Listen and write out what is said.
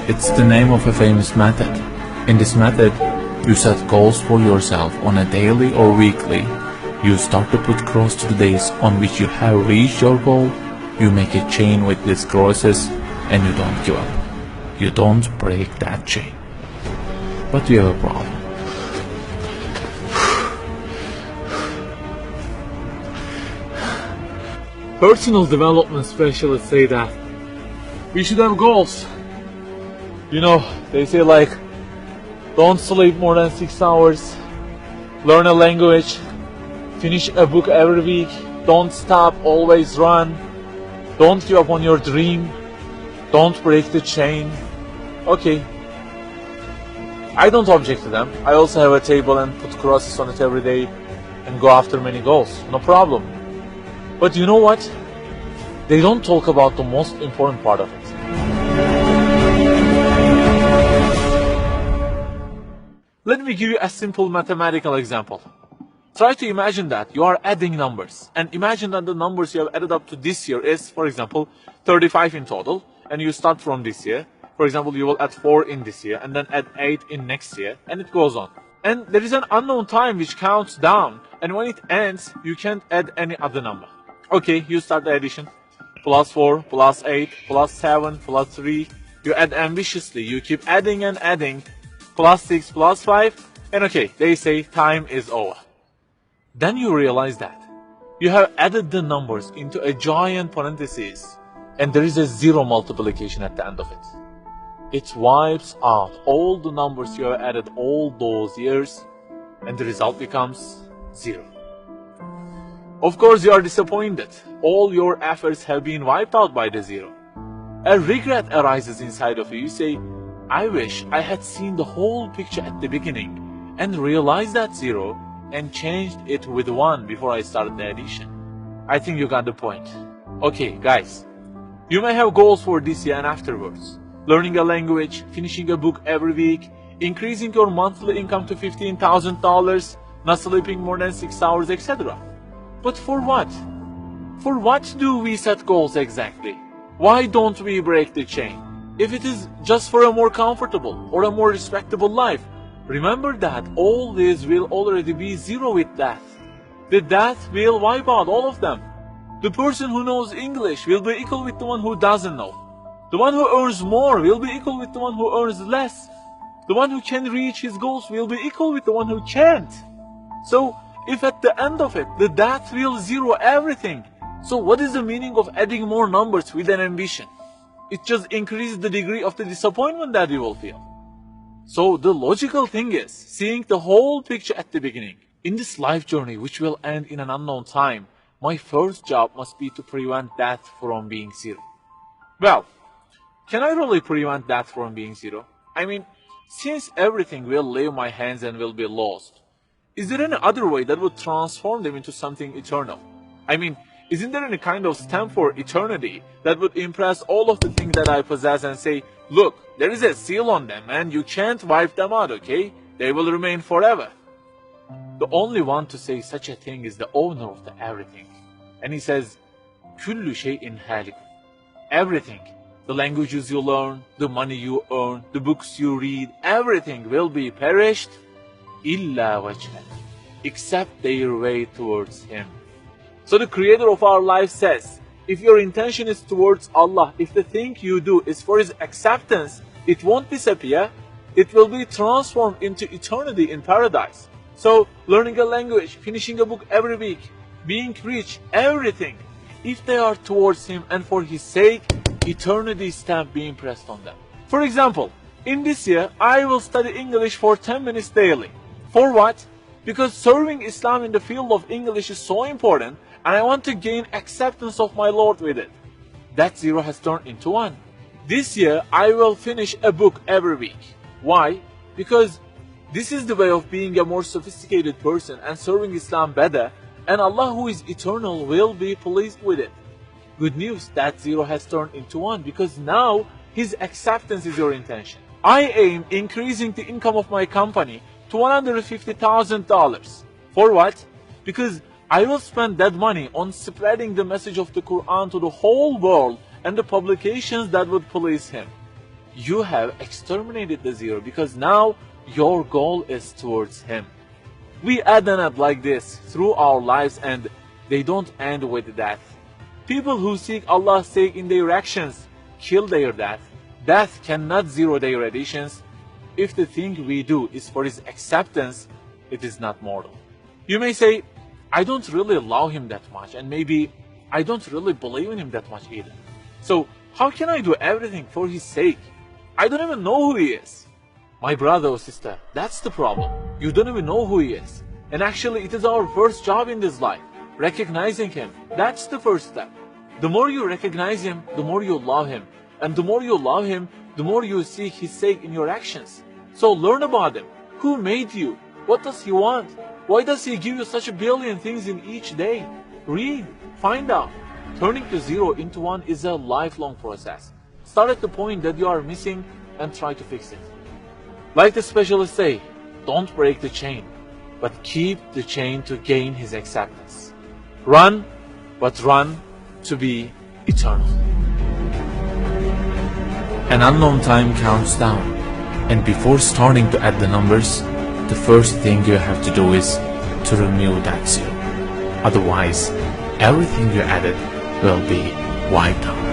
It's the name of a famous method. In this method, you set goals for yourself on a daily or weekly. You start to put cross to the days on which you have reached your goal. You make a chain with these crosses and you don't give up. You don't break that chain. But you have a problem. Personal development specialists say that we should have goals. You know, they say like, don't sleep more than 6 hours, learn a language, finish a book every week, don't stop, always run, don't give up on your dream, don't break the chain. Okay, I don't object to them. I also have a table and put crosses on it every day and go after many goals, no problem. But you know what? They don't talk about the most important part of it. Let me give you a simple mathematical example. Try to imagine that you are adding numbers, and imagine that the numbers you have added up to this year is, for example, 35 in total, and you start from this year. For example, you will add 4 in this year, and then add 8 in next year, and it goes on. And there is an unknown time which counts down, and when it ends, you can't add any other number. Okay, you start the addition. Plus 4, plus 8, plus 7, plus 3. You add ambitiously, you keep adding and adding. Plus 6, plus 5, and okay, they say time is over. Then you realize that you have added the numbers into a giant parenthesis, and there is a zero multiplication at the end of it. It wipes out all the numbers you have added all those years, and the result becomes 0. Of course, you are disappointed. All your efforts have been wiped out by the 0. A regret arises inside of you. You say, I wish I had seen the whole picture at the beginning and realized that 0 and changed it with 1 before I started the addition. I think you got the point. Okay, guys, you may have goals for this year and afterwards. Learning a language, finishing a book every week, increasing your monthly income to $15,000, not sleeping more than 6 hours, etc. But for what? For what do we set goals exactly? Why don't we break the chain? If it is just for a more comfortable or a more respectable life, remember that all this will already be 0 with death. The death will wipe out all of them. The person who knows English will be equal with the one who doesn't know. The one who earns more will be equal with the one who earns less. The one who can reach his goals will be equal with the one who can't. So, if at the end of it, the death will 0 everything, so what is the meaning of adding more numbers with an ambition? It just increases the degree of the disappointment that you will feel. So the logical thing is seeing the whole picture at the beginning. In this life journey, which will end in an unknown time, my first job must be to prevent death from being 0. Well, can I really prevent death from being 0? I mean, since everything will leave my hands and will be lost, is there any other way that would transform them into something eternal? I mean, isn't there any kind of stamp for eternity that would impress all of the things that I possess and say, look, there is a seal on them and you can't wipe them out, okay? They will remain forever. The only one to say such a thing is the owner of the everything. And he says, كُلُّ شَيْءٍ هَالِكٌ. Everything, the languages you learn, the money you earn, the books you read, everything will be perished, إِلَّا وَجْهَهُ, except their way towards Him. So the creator of our life says, if your intention is towards Allah, if the thing you do is for His acceptance, it won't disappear, it will be transformed into eternity in paradise. So learning a language, finishing a book every week, being rich, everything, if they are towards Him and for His sake, eternity stamp being pressed on them. For example, in this year, I will study English for 10 minutes daily. For what? Because serving Islam in the field of English is so important, and I want to gain acceptance of my Lord with it. That 0 has turned into 1. This year, I will finish a book every week. Why? Because this is the way of being a more sophisticated person and serving Islam better, and Allah who is eternal will be pleased with it. Good news, that 0 has turned into 1 because now His acceptance is your intention. I aim increasing the income of my company to $150,000. For what? Because I will spend that money on spreading the message of the Quran to the whole world and the publications that would please Him. you have exterminated the zero because now your goal is towards him. We add and add like this through our lives, and they don't end with death. People who seek Allah's sake in their actions kill their death. Death cannot zero their additions. If the thing we do is for his acceptance, it is not mortal. You may say, I don't really love him that much, and maybe I don't really believe in him that much either. So how can I do everything for his sake? I don't even know who he is. My brother or sister, that's the problem. You don't even know who he is. And actually it is our first job in this life, recognizing him. That's the first step. The more you recognize him, the more you love him. And the more you love him, the more you seek his sake in your actions. So learn about him. Who made you? What does he want? Why does he give you such a billion things in each day? Read, find out. Turning the zero into one is a lifelong process. Start at the point that you are missing and try to fix it. Like the specialists say, don't break the chain, but keep the chain to gain his acceptance. Run, but run to be eternal. An unknown time counts down, and before starting to add the numbers, the first thing you have to do is to remove that zero. Otherwise, everything you added will be wiped out.